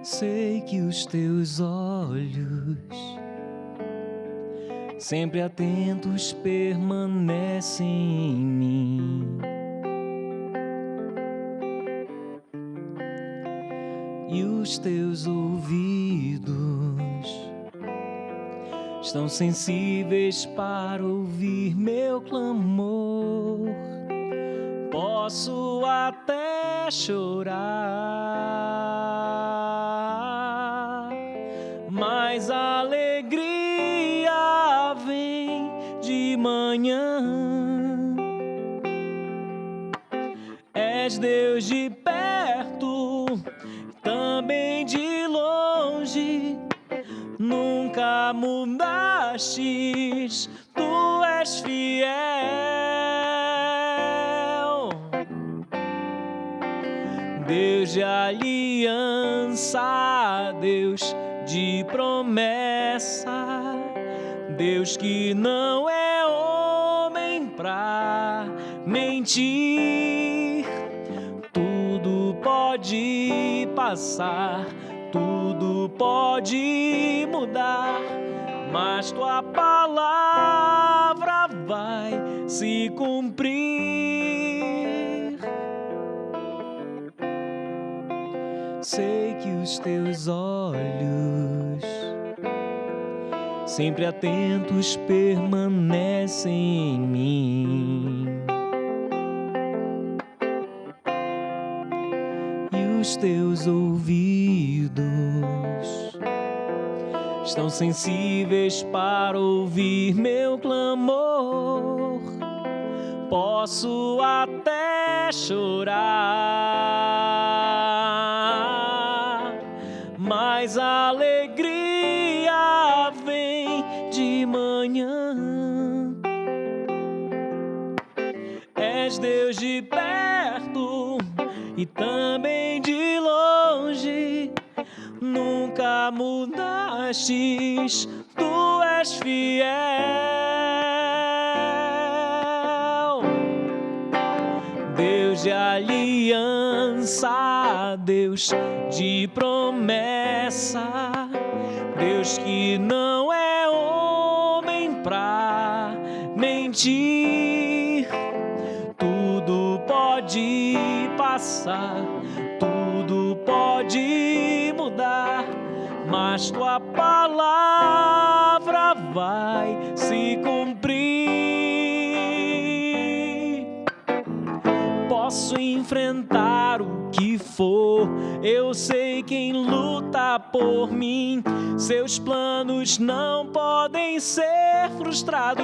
Sei que os teus olhos, sempre atentos, permanecem em mim. E os teus ouvidos estão sensíveis para ouvir meu clamor. Posso até chorar, mas a alegria vem de manhã. És Deus de perto, também de longe. Nunca mudastes, tu és fiel. Deus de aliança, Deus de promessa, Deus que não é homem pra mentir. Tudo pode passar, tudo pode mudar, mas tua palavra vai se cumprir. Sei que os teus olhos, sempre atentos, permanecem em mim. E os teus ouvidos estão sensíveis para ouvir meu clamor. Posso até chorar, mas a alegria vem de manhã. És Deus de perto e também de longe. Nunca mudastes, tu és fiel. Deus de aliança, Deus de promessa, Deus que não é homem pra mentir. Tudo pode passar, tudo pode mudar, mas tua palavra vai se cumprir. Posso enfrentar o que for, eu sei quem luta por mim. Seus planos não podem ser frustrados.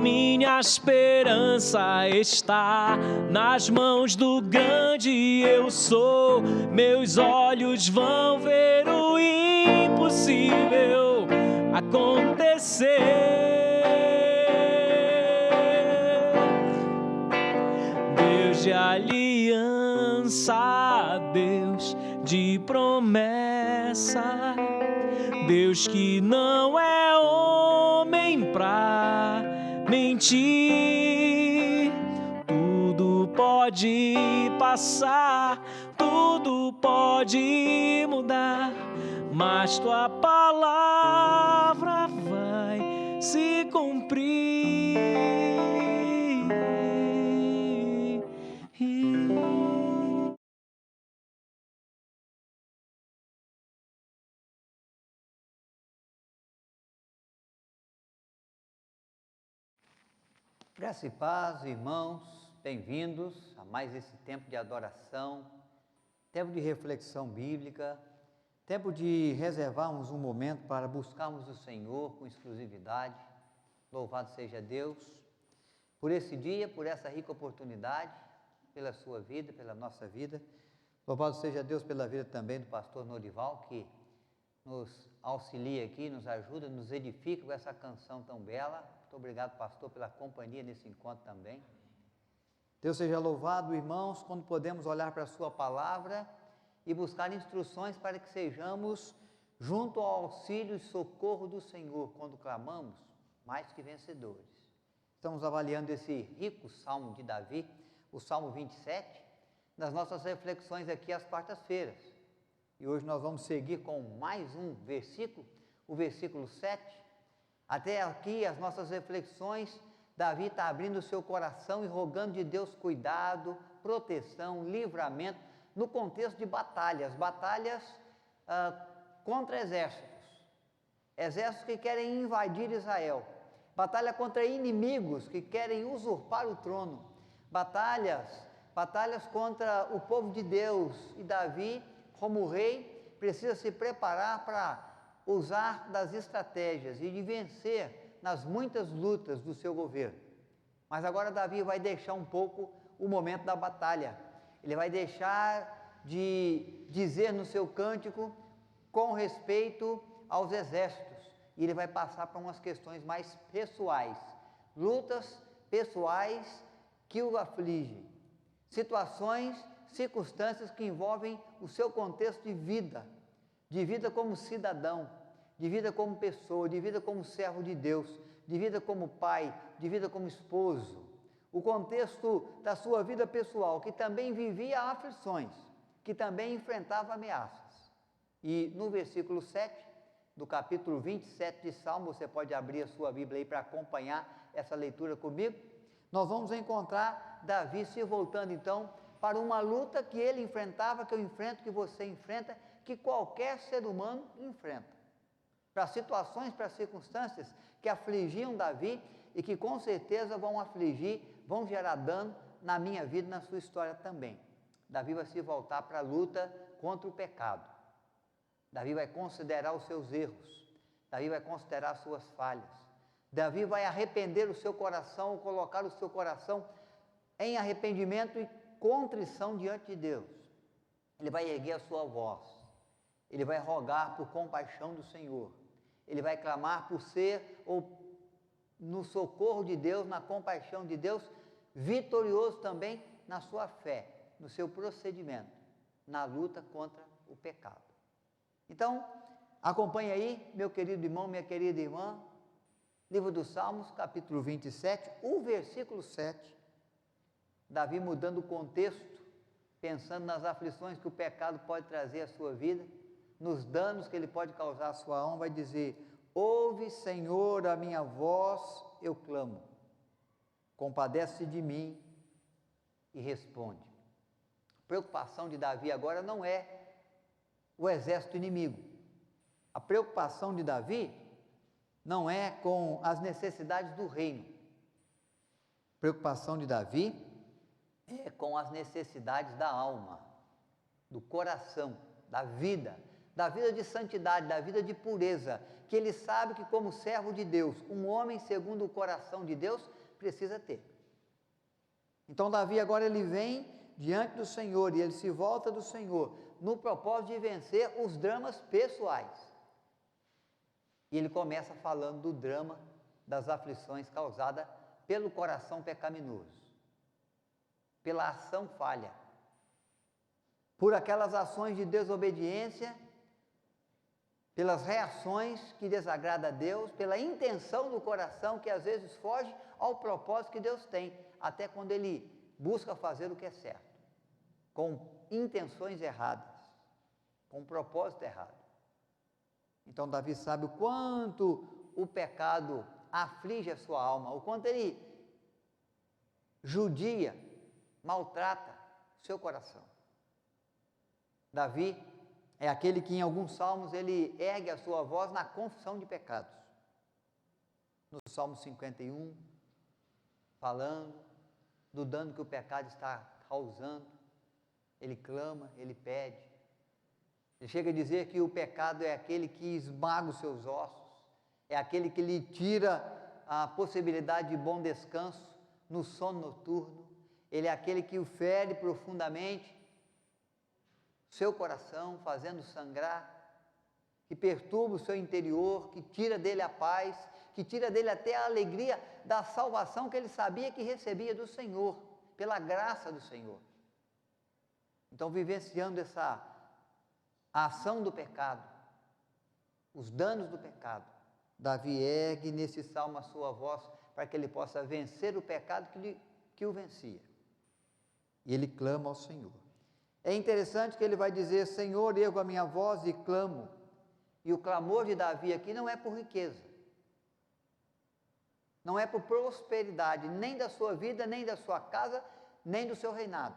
Minha esperança está nas mãos do grande eu sou. Meus olhos vão ver o impossível acontecer. Deus de aliança, Deus de promessa, Deus que não é homem pra mentir. Tudo pode passar, tudo pode mudar, mas tua palavra vai se cumprir. Graça e paz, irmãos, bem-vindos a mais esse tempo de adoração, tempo de reflexão bíblica, tempo de reservarmos um momento para buscarmos o Senhor com exclusividade. Louvado seja Deus por esse dia, por essa rica oportunidade, pela sua vida, pela nossa vida. Louvado seja Deus pela vida também do pastor Norival, que nos auxilia aqui, nos ajuda, nos edifica com essa canção tão bela. Muito obrigado, pastor, pela companhia nesse encontro também. Deus seja louvado, irmãos, quando podemos olhar para a sua palavra e buscar instruções para que sejamos junto ao auxílio e socorro do Senhor, quando clamamos, mais que vencedores. Estamos avaliando esse rico salmo de Davi, o Salmo 27, nas nossas reflexões aqui às quartas-feiras. E hoje nós vamos seguir com mais um versículo, o versículo 7. Até aqui as nossas reflexões, Davi está abrindo o seu coração e rogando de Deus cuidado, proteção, livramento, no contexto de batalhas contra exércitos que querem invadir Israel, batalha contra inimigos que querem usurpar o trono, batalhas contra o povo de Deus, e Davi, como rei, precisa se preparar para usar das estratégias e de vencer nas muitas lutas do seu governo. Mas agora Davi vai deixar um pouco o momento da batalha, ele vai deixar de dizer no seu cântico com respeito aos exércitos, e ele vai passar para umas questões mais pessoais, lutas pessoais que o afligem, situações, circunstâncias que envolvem o seu contexto de vida como cidadão, de vida como pessoa, de vida como servo de Deus, de vida como pai, de vida como esposo, o contexto da sua vida pessoal, que também vivia aflições, que também enfrentava ameaças. E no versículo 7, do capítulo 27 de Salmo, você pode abrir a sua Bíblia aí para acompanhar essa leitura comigo, nós vamos encontrar Davi se voltando então para uma luta que ele enfrentava, que eu enfrento, que você enfrenta, que qualquer ser humano enfrenta, para situações, para circunstâncias que afligiam Davi e que com certeza vão gerar dano na minha vida e na sua história também. Davi vai se voltar para a luta contra o pecado. Davi vai considerar os seus erros, Davi vai considerar as suas falhas, Davi vai arrepender o seu coração, colocar o seu coração em arrependimento e contrição diante de Deus. Ele vai erguer a sua voz, ele vai rogar por compaixão do Senhor, ele vai clamar por ser no socorro de Deus, na compaixão de Deus, vitorioso também na sua fé, no seu procedimento, na luta contra o pecado. Então, acompanhe aí, meu querido irmão, minha querida irmã, livro dos Salmos, capítulo 27, o versículo 7, Davi mudando o contexto, pensando nas aflições que o pecado pode trazer à sua vida, nos danos que ele pode causar à sua alma, vai dizer: ouve, Senhor, a minha voz, eu clamo, compadece de mim e responde. A preocupação de Davi agora não é o exército inimigo. A preocupação de Davi não é com as necessidades do reino. A preocupação de Davi é com as necessidades da alma, do coração, da vida de santidade, da vida de pureza, que ele sabe que como servo de Deus, um homem segundo o coração de Deus precisa ter. Então Davi agora ele vem diante do Senhor e ele se volta do Senhor no propósito de vencer os dramas pessoais. E ele começa falando do drama das aflições causadas pelo coração pecaminoso, pela ação falha, por aquelas ações de desobediência, pelas reações que desagradam a Deus, pela intenção do coração que às vezes foge ao propósito que Deus tem, até quando ele busca fazer o que é certo, com intenções erradas, com propósito errado. Então Davi sabe o quanto o pecado aflige a sua alma, o quanto ele judia, maltrata o seu coração. Davi é aquele que em alguns salmos ele ergue a sua voz na confissão de pecados. No Salmo 51, falando do dano que o pecado está causando, ele clama, ele pede. Ele chega a dizer que o pecado é aquele que esmaga os seus ossos, é aquele que lhe tira a possibilidade de bom descanso no sono noturno, ele é aquele que o fere profundamente, seu coração, fazendo sangrar, que perturba o seu interior, que tira dele a paz, que tira dele até a alegria da salvação que ele sabia que recebia do Senhor, pela graça do Senhor. Então, vivenciando a ação do pecado, os danos do pecado, Davi ergue nesse salmo a sua voz para que ele possa vencer o pecado que o vencia. E ele clama ao Senhor. É interessante que ele vai dizer: Senhor, ergo a minha voz e clamo. E o clamor de Davi aqui não é por riqueza, não é por prosperidade, nem da sua vida, nem da sua casa, nem do seu reinado.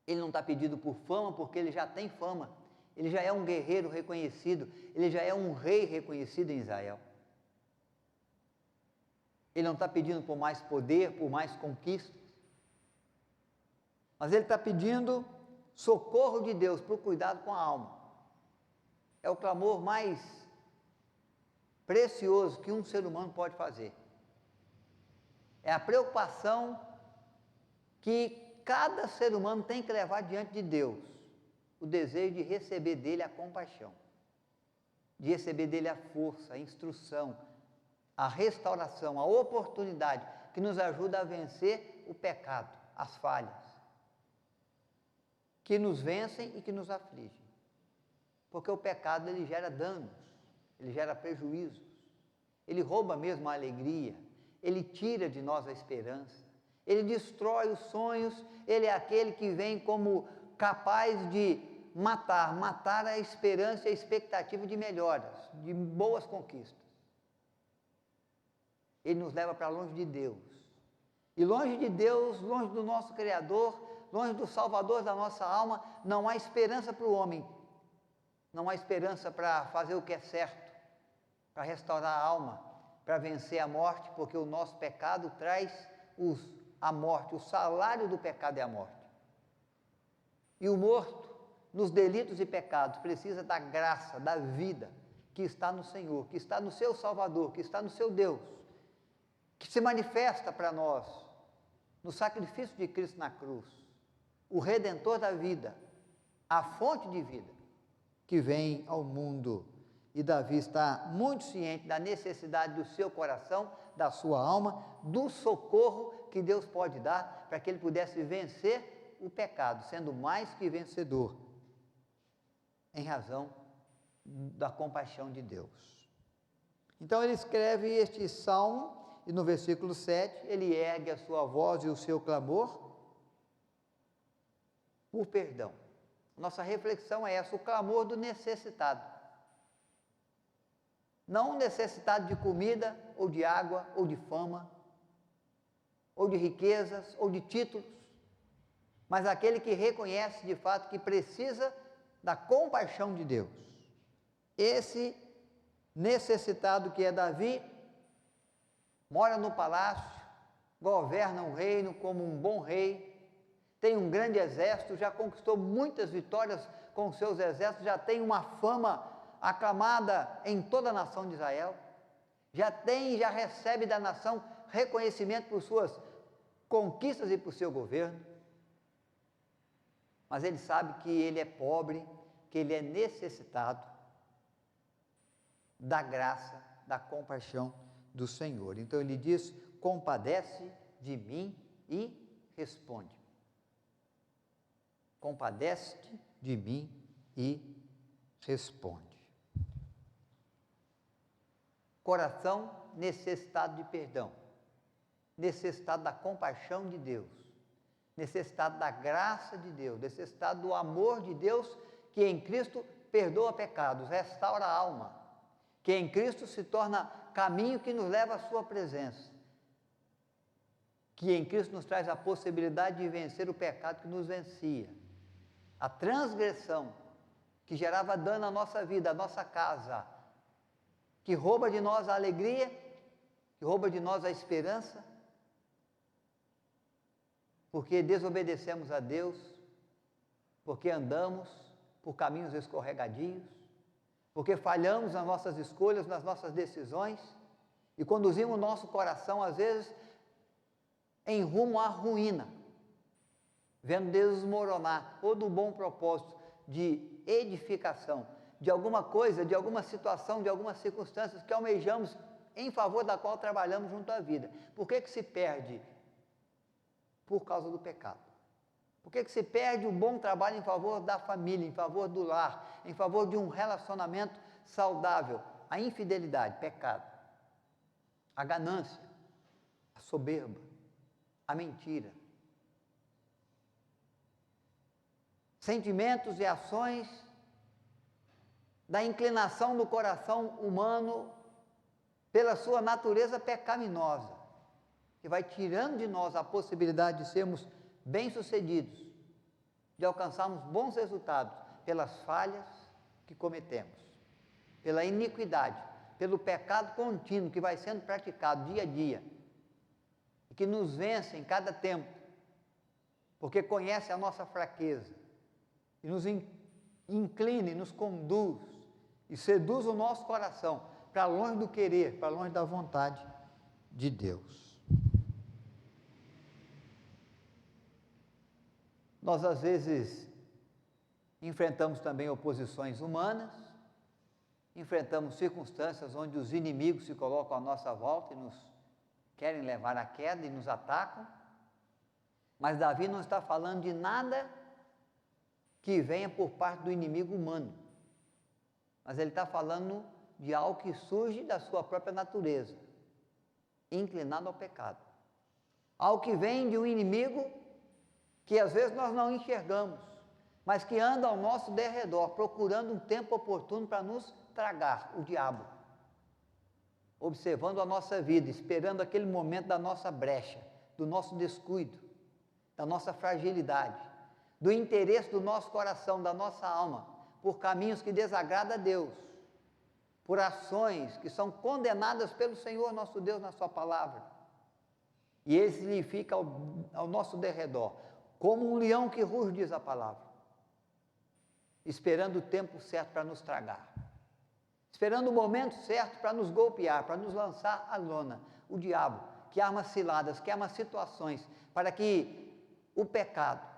Ele não está pedindo por fama, porque ele já tem fama, ele já é um guerreiro reconhecido, ele já é um rei reconhecido em Israel. Ele não está pedindo por mais poder, por mais conquistas, mas ele está pedindo socorro de Deus para o cuidado com a alma. É o clamor mais precioso que um ser humano pode fazer. É a preocupação que cada ser humano tem que levar diante de Deus, o desejo de receber dele a compaixão, de receber dele a força, a instrução, a restauração, a oportunidade que nos ajuda a vencer o pecado, as falhas, que nos vencem e que nos afligem. Porque o pecado, ele gera danos, ele gera prejuízos, ele rouba mesmo a alegria, ele tira de nós a esperança, ele destrói os sonhos, ele é aquele que vem como capaz de matar a esperança e a expectativa de melhoras, de boas conquistas. Ele nos leva para longe de Deus. E longe de Deus, longe do nosso Criador, longe do Salvador da nossa alma, não há esperança para o homem. Não há esperança para fazer o que é certo, para restaurar a alma, para vencer a morte, porque o nosso pecado traz a morte, o salário do pecado é a morte. E o morto, nos delitos e pecados, precisa da graça, da vida que está no Senhor, que está no seu Salvador, que está no seu Deus, que se manifesta para nós no sacrifício de Cristo na cruz, o Redentor da vida, a fonte de vida que vem ao mundo. E Davi está muito ciente da necessidade do seu coração, da sua alma, do socorro que Deus pode dar para que ele pudesse vencer o pecado, sendo mais que vencedor, em razão da compaixão de Deus. Então ele escreve este salmo, e no versículo 7, ele ergue a sua voz e o seu clamor por perdão. Nossa reflexão é essa: o clamor do necessitado. Não o necessitado de comida, ou de água, ou de fama, ou de riquezas, ou de títulos, mas aquele que reconhece de fato que precisa da compaixão de Deus. Esse necessitado que é Davi, mora no palácio, governa o reino como um bom rei, tem um grande exército, já conquistou muitas vitórias com seus exércitos, já tem uma fama aclamada em toda a nação de Israel, já recebe da nação reconhecimento por suas conquistas e por seu governo, mas ele sabe que ele é pobre, que ele é necessitado da graça, da compaixão do Senhor. Então ele diz: compadece de mim e responde. Compadece-te de mim e responde. Coração necessitado de perdão, necessitado da compaixão de Deus, necessitado da graça de Deus, necessitado do amor de Deus, que em Cristo perdoa pecados, restaura a alma, que em Cristo se torna caminho que nos leva à sua presença, que em Cristo nos traz a possibilidade de vencer o pecado que nos vencia, a transgressão que gerava dano à nossa vida, à nossa casa, que rouba de nós a alegria, que rouba de nós a esperança, porque desobedecemos a Deus, porque andamos por caminhos escorregadios, porque falhamos nas nossas escolhas, nas nossas decisões, e conduzimos o nosso coração, às vezes, em rumo à ruína, vendo desmoronar todo o bom propósito de edificação, de alguma coisa, de alguma situação, de algumas circunstâncias que almejamos, em favor da qual trabalhamos junto à vida. Por que se perde? Por causa do pecado. Por que se perde o bom trabalho em favor da família, em favor do lar, em favor de um relacionamento saudável? A infidelidade, pecado. A ganância, a soberba, a mentira. sentimentos e ações da inclinação do coração humano pela sua natureza pecaminosa, que vai tirando de nós a possibilidade de sermos bem-sucedidos, de alcançarmos bons resultados pelas falhas que cometemos, pela iniquidade, pelo pecado contínuo que vai sendo praticado dia a dia, e que nos vence em cada tempo, porque conhece a nossa fraqueza, e nos inclina e nos conduz, e seduz o nosso coração para longe do querer, para longe da vontade de Deus. Nós, às vezes, enfrentamos também oposições humanas, enfrentamos circunstâncias onde os inimigos se colocam à nossa volta e nos querem levar à queda e nos atacam, mas Davi não está falando de nada que venha por parte do inimigo humano, mas ele está falando de algo que surge da sua própria natureza, inclinado ao pecado, algo que vem de um inimigo que às vezes nós não enxergamos, mas que anda ao nosso derredor, procurando um tempo oportuno para nos tragar, o diabo, observando a nossa vida, esperando aquele momento da nossa brecha, do nosso descuido, da nossa fragilidade, do interesse do nosso coração, da nossa alma, por caminhos que desagradam a Deus, por ações que são condenadas pelo Senhor nosso Deus na sua palavra, e ele fica ao nosso derredor, como um leão que ruge, diz a palavra, esperando o tempo certo para nos tragar, esperando o momento certo para nos golpear, para nos lançar à lona, o diabo, que arma ciladas, que arma situações, para que o pecado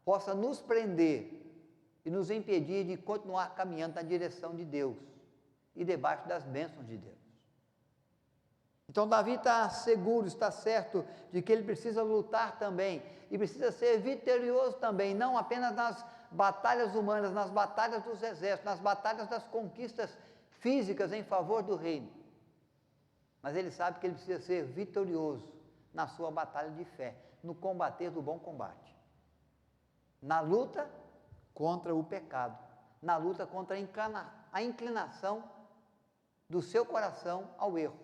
possa nos prender e nos impedir de continuar caminhando na direção de Deus e debaixo das bênçãos de Deus. Então Davi está seguro, está certo de que ele precisa lutar também e precisa ser vitorioso também, não apenas nas batalhas humanas, nas batalhas dos exércitos, nas batalhas das conquistas físicas em favor do reino, mas ele sabe que ele precisa ser vitorioso na sua batalha de fé, no combater do bom combate, na luta contra o pecado, na luta contra a inclinação do seu coração ao erro,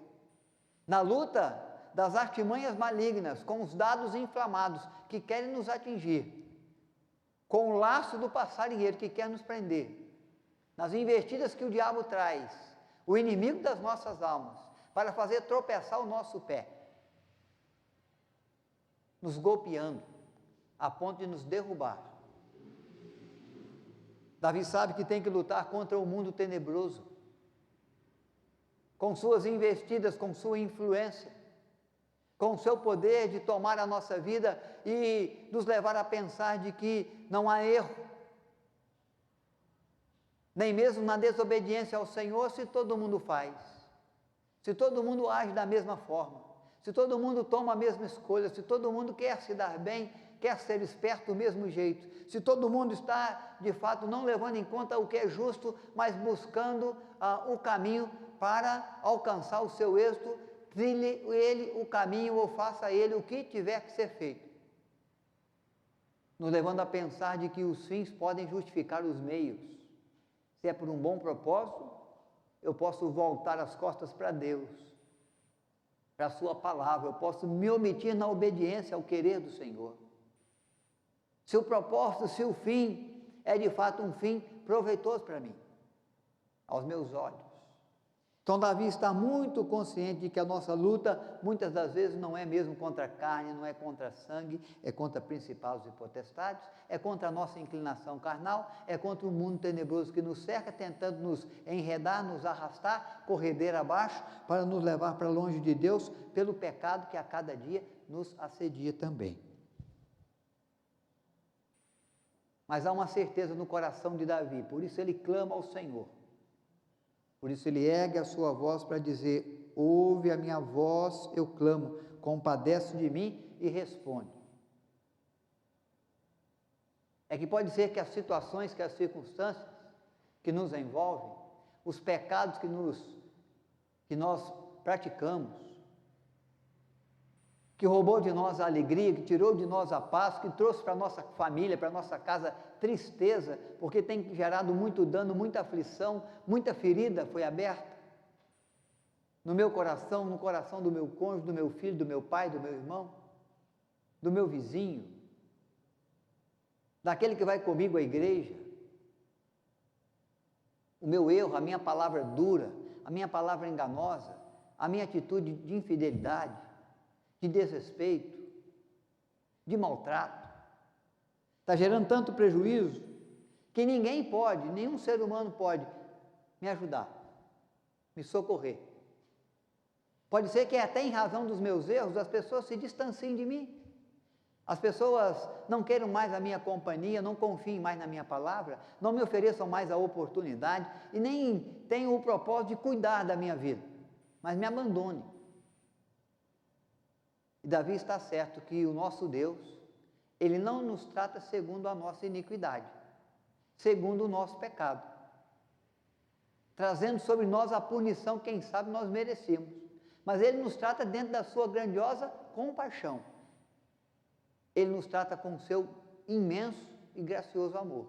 na luta das artimanhas malignas, com os dados inflamados que querem nos atingir, com o laço do passarinheiro que quer nos prender, nas investidas que o diabo traz, o inimigo das nossas almas, para fazer tropeçar o nosso pé, nos golpeando, a ponto de nos derrubar. Davi sabe que tem que lutar contra o mundo tenebroso, com suas investidas, com sua influência, com o seu poder de tomar a nossa vida e nos levar a pensar de que não há erro, nem mesmo na desobediência ao Senhor, se todo mundo faz, se todo mundo age da mesma forma, se todo mundo toma a mesma escolha, se todo mundo quer se dar bem, quer ser esperto do mesmo jeito, se todo mundo está, de fato, não levando em conta o que é justo, mas buscando o caminho para alcançar o seu êxito, trilhe ele o caminho ou faça ele o que tiver que ser feito, nos levando a pensar de que os fins podem justificar os meios. Se é por um bom propósito, eu posso voltar as costas para Deus, para a sua palavra, eu posso me omitir na obediência ao querer do Senhor. Se o propósito, se o fim é de fato um fim proveitoso para mim, aos meus olhos. Então Davi está muito consciente de que a nossa luta, muitas das vezes, não é mesmo contra a carne, não é contra sangue, é contra principados e potestades, é contra a nossa inclinação carnal, é contra o mundo tenebroso que nos cerca, tentando nos enredar, nos arrastar, correder abaixo, para nos levar para longe de Deus, pelo pecado que a cada dia nos assedia também. Mas há uma certeza no coração de Davi, por isso ele clama ao Senhor. Por isso ele ergue a sua voz para dizer: ouve a minha voz, eu clamo, compadece de mim e responde. É que pode ser que as situações, que as circunstâncias que nos envolvem, os pecados que nós praticamos, que roubou de nós a alegria, que tirou de nós a paz, que trouxe para a nossa família, para a nossa casa tristeza, porque tem gerado muito dano, muita aflição, muita ferida foi aberta no meu coração, no coração do meu cônjuge, do meu filho, do meu pai, do meu irmão, do meu vizinho, daquele que vai comigo à igreja. O meu erro, a minha palavra dura, a minha palavra enganosa, a minha atitude de infidelidade, de desrespeito, de maltrato, está gerando tanto prejuízo que ninguém pode, nenhum ser humano pode me ajudar, me socorrer. Pode ser que até em razão dos meus erros as pessoas se distanciem de mim. As pessoas não queiram mais a minha companhia, não confiem mais na minha palavra, não me ofereçam mais a oportunidade e nem tenham o propósito de cuidar da minha vida, mas me abandone. E Davi está certo que o nosso Deus, Ele não nos trata segundo a nossa iniquidade, segundo o nosso pecado, trazendo sobre nós a punição que, quem sabe, nós merecemos, mas Ele nos trata dentro da sua grandiosa compaixão. Ele nos trata com o seu imenso e gracioso amor.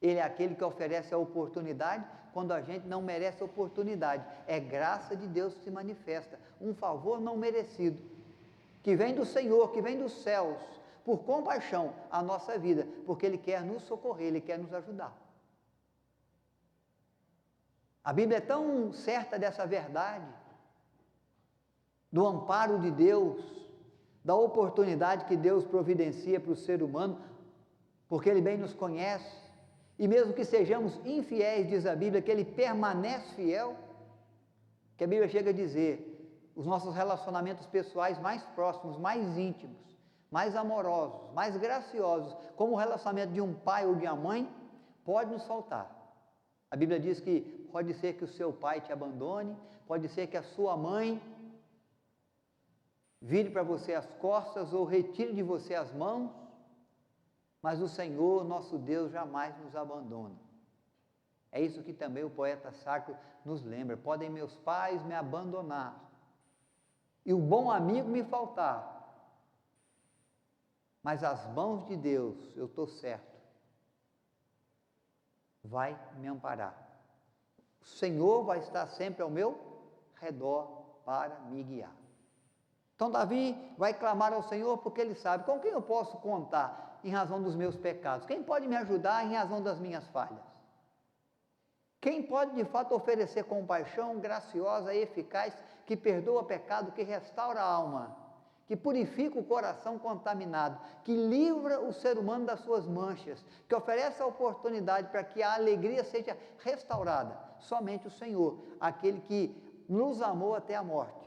Ele é aquele que oferece a oportunidade quando a gente não merece a oportunidade. É graça de Deus que se manifesta, um favor não merecido, que vem do Senhor, que vem dos céus, por compaixão à nossa vida, porque Ele quer nos socorrer, Ele quer nos ajudar. A Bíblia é tão certa dessa verdade, do amparo de Deus, da oportunidade que Deus providencia para o ser humano, porque Ele bem nos conhece, e mesmo que sejamos infiéis, diz a Bíblia, que Ele permanece fiel, que a Bíblia chega a dizer, os nossos relacionamentos pessoais mais próximos, mais íntimos, mais amorosos, mais graciosos, como o relacionamento de um pai ou de uma mãe, pode nos faltar. A Bíblia diz que pode ser que o seu pai te abandone, pode ser que a sua mãe vire para você as costas ou retire de você as mãos, mas o Senhor, nosso Deus, jamais nos abandona. É isso que também o poeta sacro nos lembra. Podem meus pais me abandonar e o bom amigo me faltar, mas as mãos de Deus, eu estou certo, vai me amparar. O Senhor vai estar sempre ao meu redor para me guiar. Então Davi vai clamar ao Senhor porque ele sabe, com quem eu posso contar em razão dos meus pecados? Quem pode me ajudar em razão das minhas falhas? Quem pode de fato oferecer compaixão graciosa e eficaz, que perdoa pecado, que restaura a alma, que purifica o coração contaminado, que livra o ser humano das suas manchas, que oferece a oportunidade para que a alegria seja restaurada? Somente o Senhor, aquele que nos amou até a morte,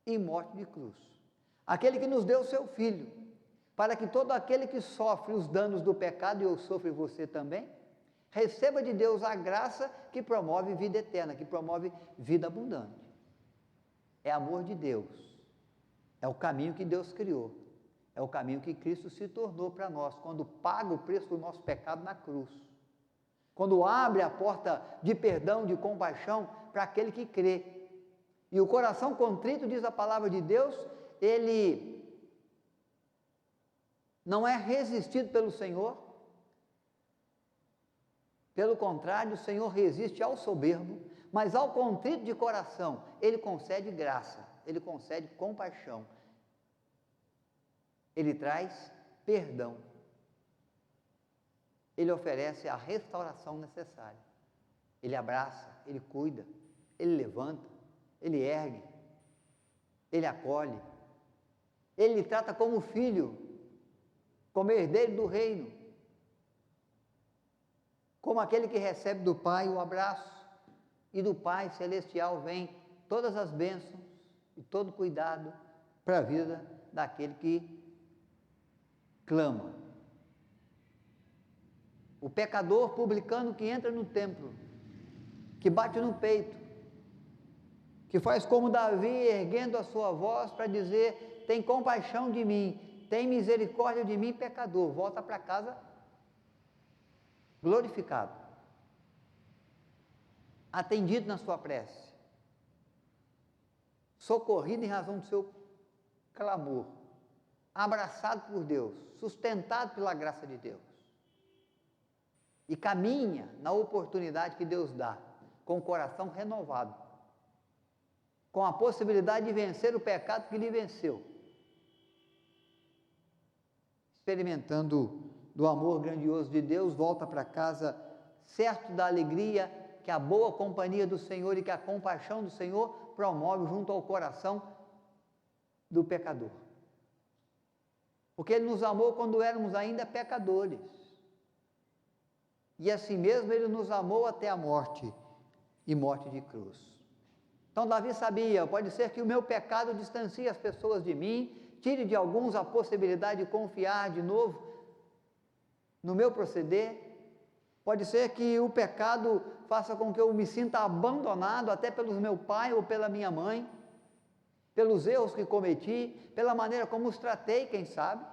e morte de cruz, aquele que nos deu o seu Filho, para que todo aquele que sofre os danos do pecado, e eu sofro e você também, receba de Deus a graça que promove vida eterna, que promove vida abundante. É amor de Deus, é o caminho que Deus criou, é o caminho que Cristo se tornou para nós, quando paga o preço do nosso pecado na cruz, quando abre a porta de perdão, de compaixão para aquele que crê. E o coração contrito, diz a palavra de Deus, ele não é resistido pelo Senhor. Pelo contrário, o Senhor resiste ao soberbo, mas ao contrito de coração, Ele concede graça, Ele concede compaixão. Ele traz perdão. Ele oferece a restauração necessária. Ele abraça, Ele cuida, Ele levanta, Ele ergue, Ele acolhe, Ele trata como filho, como herdeiro do reino, como aquele que recebe do Pai o abraço, e do Pai celestial vem todas as bênçãos e todo cuidado para a vida daquele que clama. O pecador publicano que entra no templo, que bate no peito, que faz como Davi, erguendo a sua voz para dizer, tem compaixão de mim, tem misericórdia de mim, pecador, volta para casa glorificado, atendido na sua prece, socorrido em razão do seu clamor, abraçado por Deus, sustentado pela graça de Deus, e caminha na oportunidade que Deus dá, com o coração renovado, com a possibilidade de vencer o pecado que lhe venceu, experimentando do amor grandioso de Deus, volta para casa certo da alegria que a boa companhia do Senhor e que a compaixão do Senhor promove junto ao coração do pecador. Porque Ele nos amou quando éramos ainda pecadores. E assim mesmo Ele nos amou até a morte, e morte de cruz. Então Davi sabia, pode ser que o meu pecado distancie as pessoas de mim, tire de alguns a possibilidade de confiar de novo no meu proceder. Pode ser que o pecado faça com que eu me sinta abandonado até pelo meu pai ou pela minha mãe, pelos erros que cometi, pela maneira como os tratei, quem sabe.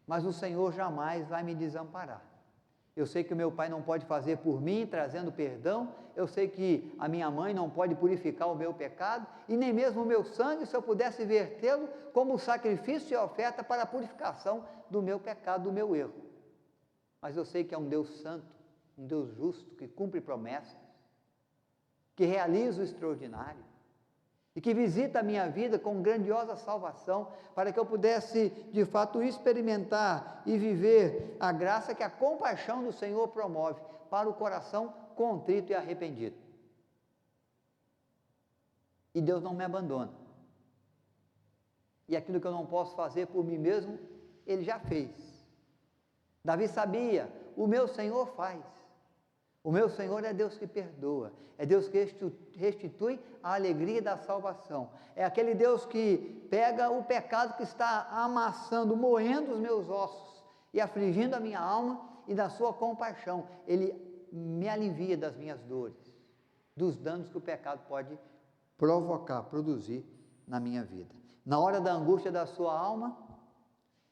Mas o Senhor jamais vai me desamparar. Eu sei que o meu pai não pode fazer por mim, trazendo perdão. Eu sei que a minha mãe não pode purificar o meu pecado, e nem mesmo o meu sangue, se eu pudesse vertê-lo como sacrifício e oferta para a purificação do meu pecado, do meu erro. Mas eu sei que é um Deus santo, um Deus justo, que cumpre promessas, que realiza o extraordinário, e que visita a minha vida com grandiosa salvação, para que eu pudesse, de fato, experimentar e viver a graça que a compaixão do Senhor promove para o coração contrito e arrependido. E Deus não me abandona. E aquilo que eu não posso fazer por mim mesmo, Ele já fez. Davi sabia, o meu Senhor faz. O meu Senhor é Deus que perdoa, é Deus que restitui a alegria da salvação, é aquele Deus que pega o pecado que está amassando, moendo os meus ossos e afligindo a minha alma, e na sua compaixão Ele me alivia das minhas dores, dos danos que o pecado pode provocar, produzir na minha vida. Na hora da angústia da sua alma,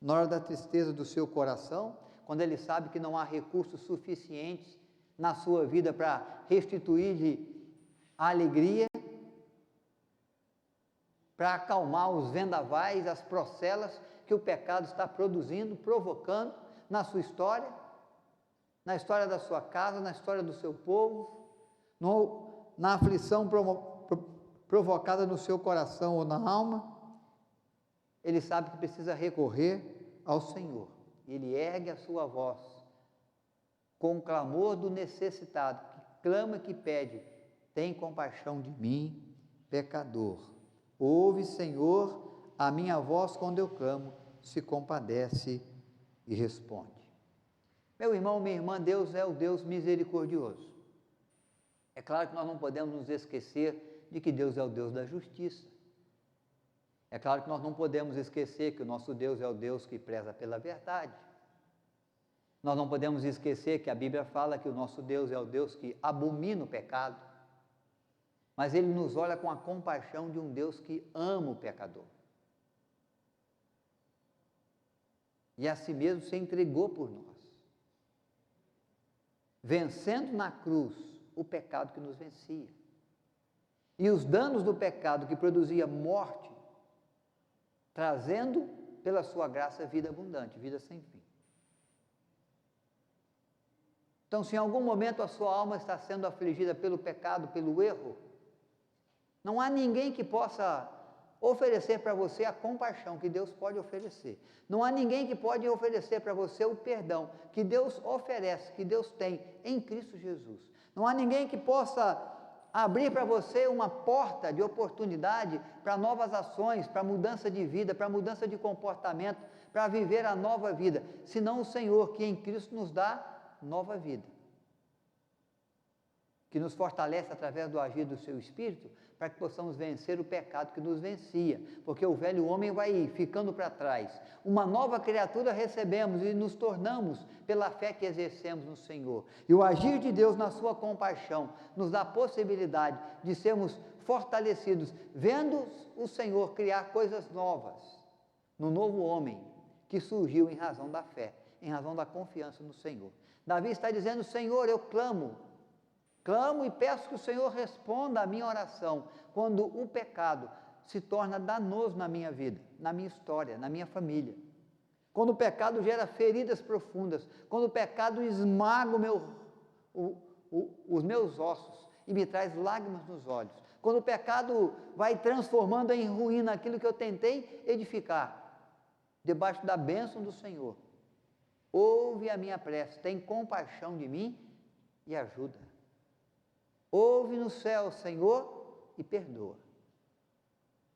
na hora da tristeza do seu coração, quando Ele sabe que não há recursos suficientes na sua vida para restituir-lhe a alegria, para acalmar os vendavais, as procelas que o pecado está produzindo, provocando na sua história, na história da sua casa, na história do seu povo, na aflição provocada no seu coração ou na alma. Ele sabe que precisa recorrer ao Senhor. Ele ergue a sua voz com o clamor do necessitado, que clama, que pede: tem compaixão de mim, pecador. Ouve, Senhor, a minha voz quando eu clamo, se compadece e responde. Meu irmão, minha irmã, Deus é o Deus misericordioso. É claro que nós não podemos nos esquecer de que Deus é o Deus da justiça. É claro que nós não podemos esquecer que o nosso Deus é o Deus que preza pela verdade. Nós não podemos esquecer que a Bíblia fala que o nosso Deus é o Deus que abomina o pecado, mas Ele nos olha com a compaixão de um Deus que ama o pecador. E a si mesmo se entregou por nós, vencendo na cruz o pecado que nos vencia, e os danos do pecado que produzia morte, trazendo pela sua graça vida abundante, vida sem fim. Então, se em algum momento a sua alma está sendo afligida pelo pecado, pelo erro, não há ninguém que possa oferecer para você a compaixão que Deus pode oferecer. Não há ninguém que pode oferecer para você o perdão que Deus oferece, que Deus tem em Cristo Jesus. Não há ninguém que possa abrir para você uma porta de oportunidade para novas ações, para mudança de vida, para mudança de comportamento, para viver a nova vida, senão o Senhor, que em Cristo nos dá nova vida, que nos fortalece através do agir do seu Espírito, para que possamos vencer o pecado que nos vencia, porque o velho homem vai ficando para trás, uma nova criatura recebemos e nos tornamos pela fé que exercemos no Senhor, e o agir de Deus na sua compaixão nos dá a possibilidade de sermos fortalecidos, vendo o Senhor criar coisas novas no novo homem que surgiu em razão da fé, em razão da confiança no Senhor. Davi está dizendo: Senhor, eu clamo e peço que o Senhor responda à minha oração, quando o pecado se torna danoso na minha vida, na minha história, na minha família. Quando o pecado gera feridas profundas, quando o pecado esmaga os meus ossos e me traz lágrimas nos olhos, quando o pecado vai transformando em ruína aquilo que eu tentei edificar, debaixo da bênção do Senhor, ouve a minha prece, tem compaixão de mim e ajuda. Ouve no céu, Senhor, e perdoa.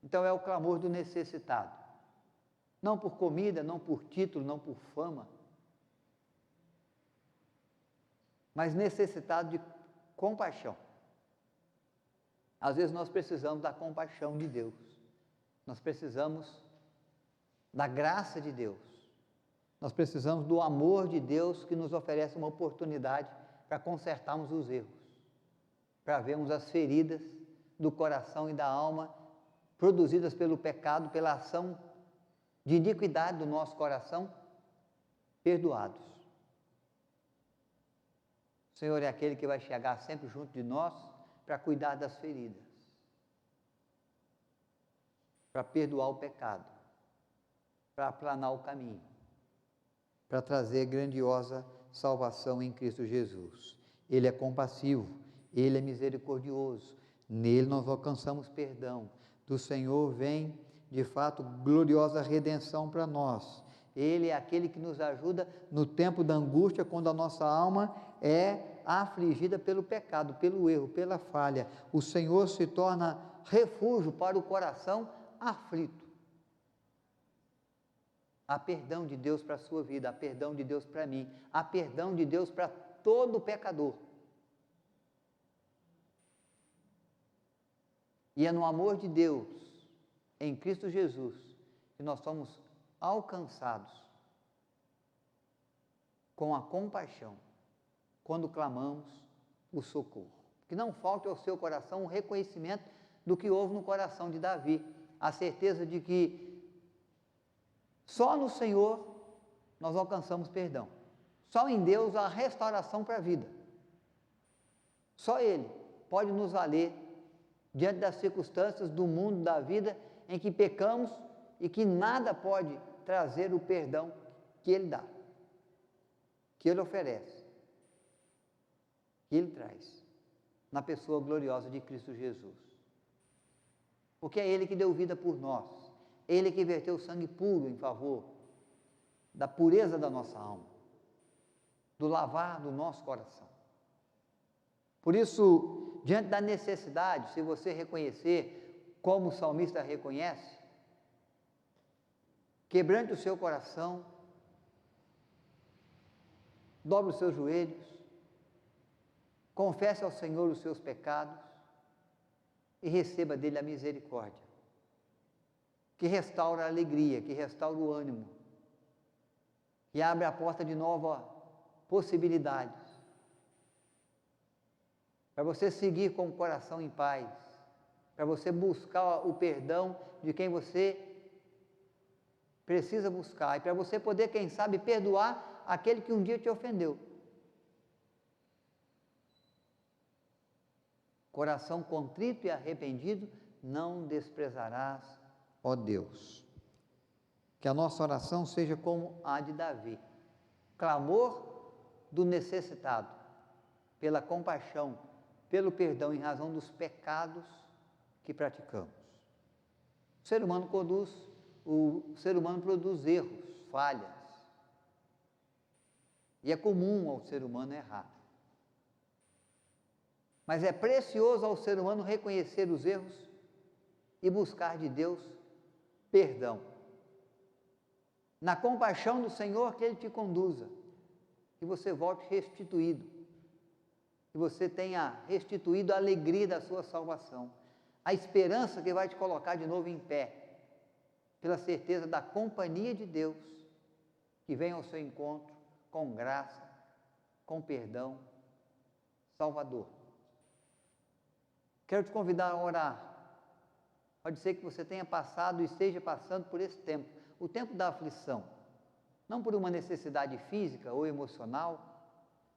Então é o clamor do necessitado. Não por comida, não por título, não por fama, mas necessitado de compaixão. Às vezes nós precisamos da compaixão de Deus. Nós precisamos da graça de Deus. Nós precisamos do amor de Deus que nos oferece uma oportunidade para consertarmos os erros, para vermos as feridas do coração e da alma produzidas pelo pecado, pela ação de iniquidade do nosso coração, perdoados. O Senhor é aquele que vai chegar sempre junto de nós para cuidar das feridas, para perdoar o pecado, para aplanar o caminho, para trazer grandiosa salvação em Cristo Jesus. Ele é compassivo, Ele é misericordioso, nele nós alcançamos perdão. Do Senhor vem, de fato, gloriosa redenção para nós. Ele é aquele que nos ajuda no tempo da angústia, quando a nossa alma é afligida pelo pecado, pelo erro, pela falha. O Senhor se torna refúgio para o coração aflito. Há perdão de Deus para a sua vida, há perdão de Deus para mim, há perdão de Deus para todo pecador. E é no amor de Deus, em Cristo Jesus, que nós somos alcançados com a compaixão, quando clamamos o socorro. Que não falte ao seu coração o reconhecimento do que houve no coração de Davi, a certeza de que só no Senhor nós alcançamos perdão. Só em Deus há restauração para a vida. Só Ele pode nos valer diante das circunstâncias do mundo, da vida, em que pecamos e que nada pode trazer o perdão que Ele dá, que Ele oferece, que Ele traz, na pessoa gloriosa de Cristo Jesus. Porque é Ele que deu vida por nós, Ele que verteu o sangue puro em favor da pureza da nossa alma, do lavar do nosso coração. Por isso, diante da necessidade, se você reconhecer como o salmista reconhece, quebrante o seu coração, dobre os seus joelhos, confesse ao Senhor os seus pecados e receba dele a misericórdia, que restaura a alegria, que restaura o ânimo, que abre a porta de novas possibilidades, para você seguir com o coração em paz, para você buscar o perdão de quem você precisa buscar, e para você poder, quem sabe, perdoar aquele que um dia te ofendeu. Coração contrito e arrependido não desprezarás, ó Deus. Que a nossa oração seja como a de Davi, clamor do necessitado, pela compaixão, pelo perdão em razão dos pecados que praticamos. O ser humano produz erros, falhas, e é comum ao ser humano errar. Mas é precioso ao ser humano reconhecer os erros e buscar de Deus perdão. Na compaixão do Senhor, que Ele te conduza, que você volte restituído, que você tenha restituído a alegria da sua salvação, a esperança que vai te colocar de novo em pé, pela certeza da companhia de Deus, que vem ao seu encontro com graça, com perdão, Salvador. Quero te convidar a orar. Pode ser que você tenha passado e esteja passando por esse tempo, o tempo da aflição, não por uma necessidade física ou emocional,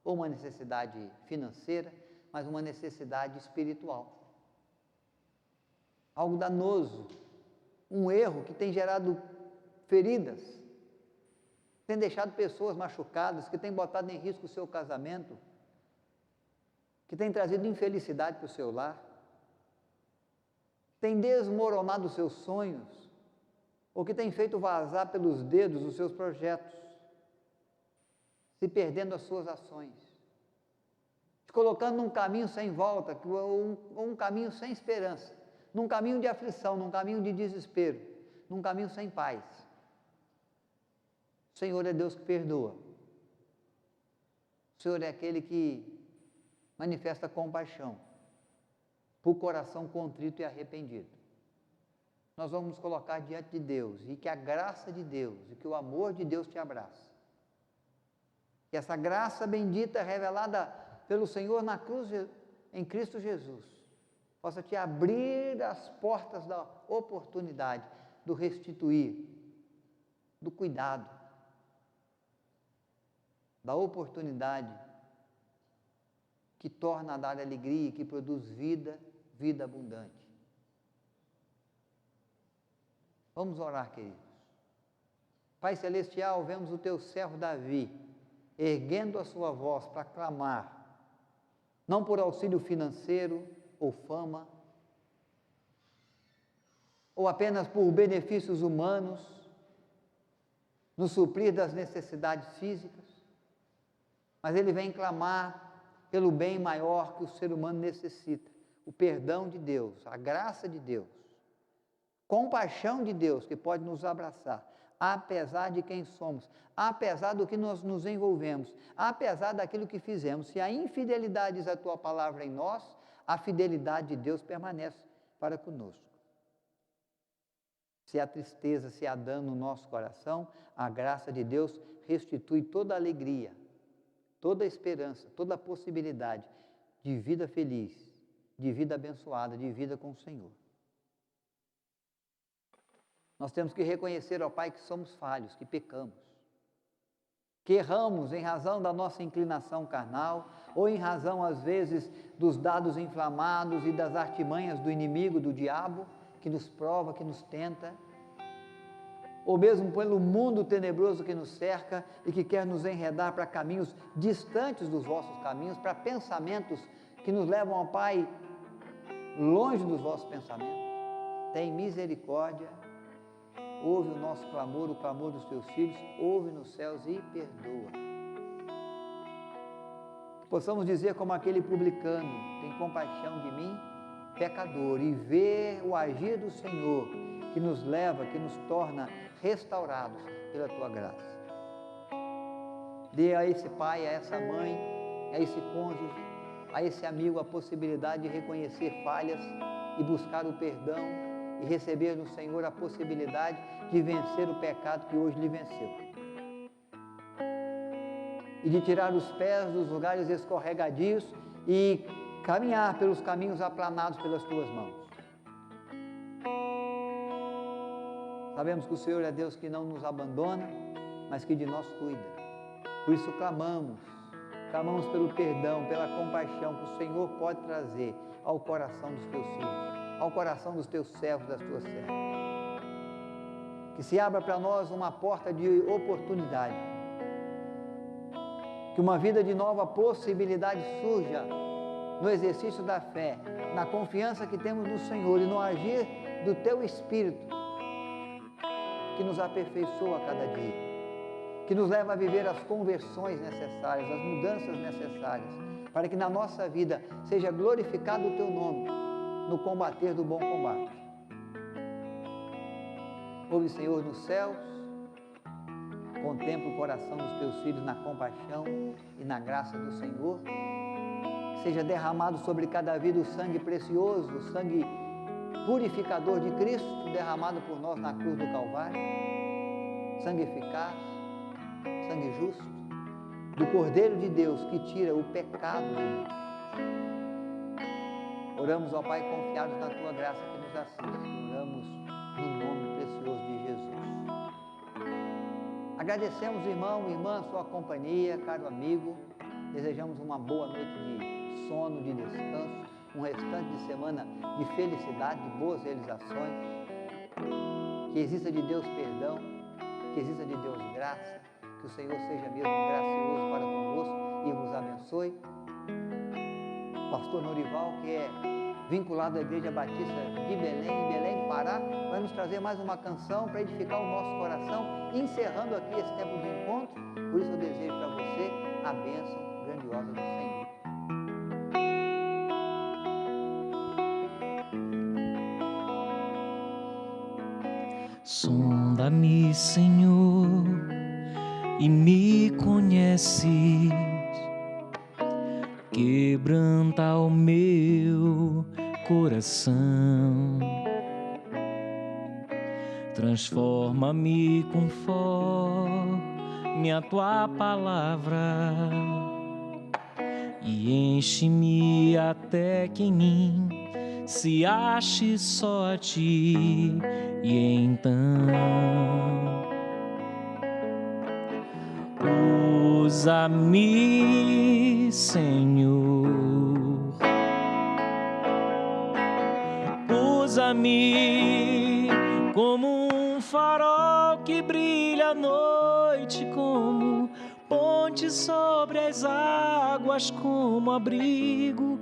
ou uma necessidade financeira, mas uma necessidade espiritual. Algo danoso um erro que tem gerado feridas, tem deixado pessoas machucadas, que tem botado em risco o seu casamento, que tem trazido infelicidade para o seu lar, tem desmoronado os seus sonhos, ou que tem feito vazar pelos dedos os seus projetos, se perdendo as suas ações, te colocando num caminho sem volta, ou um caminho sem esperança, num caminho de aflição, num caminho de desespero, num caminho sem paz. O Senhor é Deus que perdoa. O Senhor é aquele que manifesta compaixão por coração contrito e arrependido. Nós vamos nos colocar diante de Deus e que a graça de Deus e que o amor de Deus te abrace. Que essa graça bendita revelada pelo Senhor na cruz em Cristo Jesus possa te abrir as portas da oportunidade, do restituir, do cuidado, da oportunidade que torna a dar alegria e que produz vida, vida abundante. Vamos orar, queridos. Pai Celestial, vemos o teu servo Davi erguendo a sua voz para clamar, não por auxílio financeiro ou fama, ou apenas por benefícios humanos, no suprir das necessidades físicas, mas ele vem clamar pelo bem maior que o ser humano necessita, o perdão de Deus, a graça de Deus, compaixão de Deus que pode nos abraçar, apesar de quem somos, apesar do que nós nos envolvemos, apesar daquilo que fizemos. Se há infidelidades à tua palavra em nós, a fidelidade de Deus permanece para conosco. Se há tristeza, se há dano no nosso coração, a graça de Deus restitui toda a alegria, toda a esperança, toda a possibilidade de vida feliz, de vida abençoada, de vida com o Senhor. Nós temos que reconhecer, ó Pai, que somos falhos, que pecamos, que erramos em razão da nossa inclinação carnal, ou em razão, às vezes, dos dados inflamados e das artimanhas do inimigo, do diabo, que nos prova, que nos tenta, ou mesmo pelo mundo tenebroso que nos cerca e que quer nos enredar para caminhos distantes dos vossos caminhos, para pensamentos que nos levam, ó Pai, longe dos vossos pensamentos. Tem misericórdia, ouve o nosso clamor, o clamor dos teus filhos, ouve nos céus e perdoa. Que possamos dizer como aquele publicano, tem compaixão de mim, pecador, e ver o agir do Senhor, que nos leva, que nos torna restaurados pela tua graça. Dê a esse pai, a essa mãe, a esse cônjuge, a esse amigo a possibilidade de reconhecer falhas e buscar o perdão e receber no Senhor a possibilidade de vencer o pecado que hoje lhe venceu. E de tirar os pés dos lugares escorregadios e caminhar pelos caminhos aplanados pelas tuas mãos. Sabemos que o Senhor é Deus que não nos abandona, mas que de nós cuida. Por isso clamamos pelo perdão, pela compaixão que o Senhor pode trazer ao coração dos teus filhos, ao coração dos teus servos, das tuas servas. Que se abra para nós uma porta de oportunidade, que uma vida de nova possibilidade surja no exercício da fé, na confiança que temos no Senhor e no agir do teu Espírito, que nos aperfeiçoa a cada dia, que nos leva a viver as conversões necessárias, as mudanças necessárias, para que na nossa vida seja glorificado o teu nome, no combater do bom combate. Ouve, Senhor, nos céus, contempla o coração dos teus filhos na compaixão e na graça do Senhor, que seja derramado sobre cada vida o sangue precioso, o sangue purificador de Cristo, derramado por nós na cruz do Calvário, sangue eficaz, sangue justo, do Cordeiro de Deus que tira o pecado do mundo. Oramos, ó Pai, confiados na tua graça que nos assiste, oramos no nome precioso de Jesus. Agradecemos, irmão e irmã, a sua companhia, caro amigo, desejamos uma boa noite de sono, de descanso, um restante de semana de felicidade, de boas realizações. Que exista de Deus perdão, que exista de Deus graça, que o Senhor seja mesmo gracioso para conosco e vos abençoe. Pastor Norival, que é vinculado à Igreja Batista de Belém, em Belém, Pará, vai nos trazer mais uma canção para edificar o nosso coração, encerrando aqui esse tempo de encontro. Por isso eu desejo para você a bênção grandiosa do Senhor. Sonda-me, Senhor, e me conheces, quebranta o meu coração, transforma-me conforme a tua palavra e enche-me até que em mim se ache só a ti. E então usa-me, Senhor, usa-me como um farol que brilha à noite, como ponte sobre as águas, como abrigo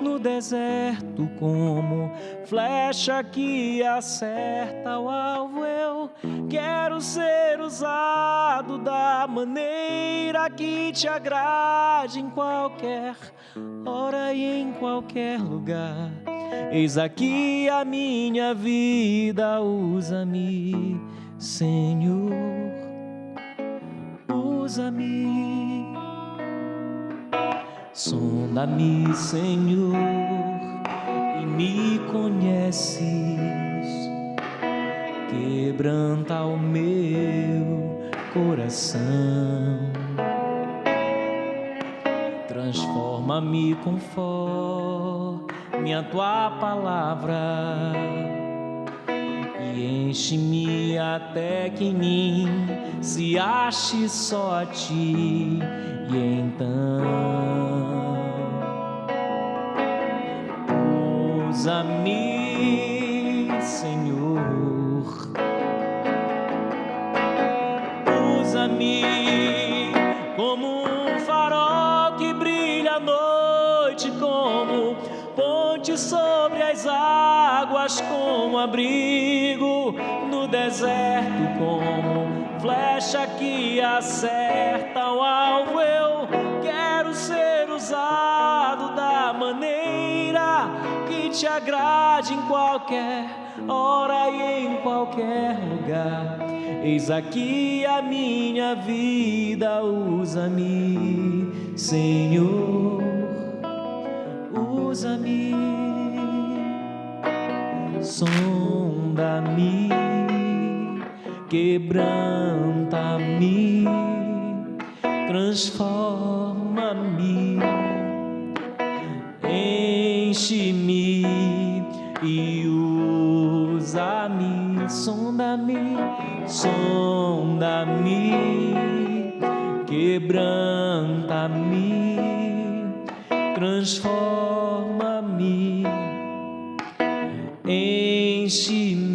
no deserto, como flecha que acerta o alvo. Eu quero ser usado da maneira que te agrade, em qualquer hora e em qualquer lugar. Eis aqui a minha vida, usa-me, Senhor, usa-me. Sonda-me, Senhor, e me conheces, quebranta o meu coração, transforma-me conforme a tua palavra e enche-me até que em mim se ache só a ti. E então usa-me, Senhor, usa-me como um farol que brilha à noite, como ponte sobre as águas, como abrigo no deserto, como flecha que acerta o alvo. Eu quero ser usado da maneira que te agrade, em qualquer hora e em qualquer lugar. Eis aqui a minha vida, usa-me, Senhor, usa-me, sonda-me, quebranta-me, transforma-me, enche-me e usa-me, sonda-me, sonda-me, quebranta-me, transforma-me, enche-me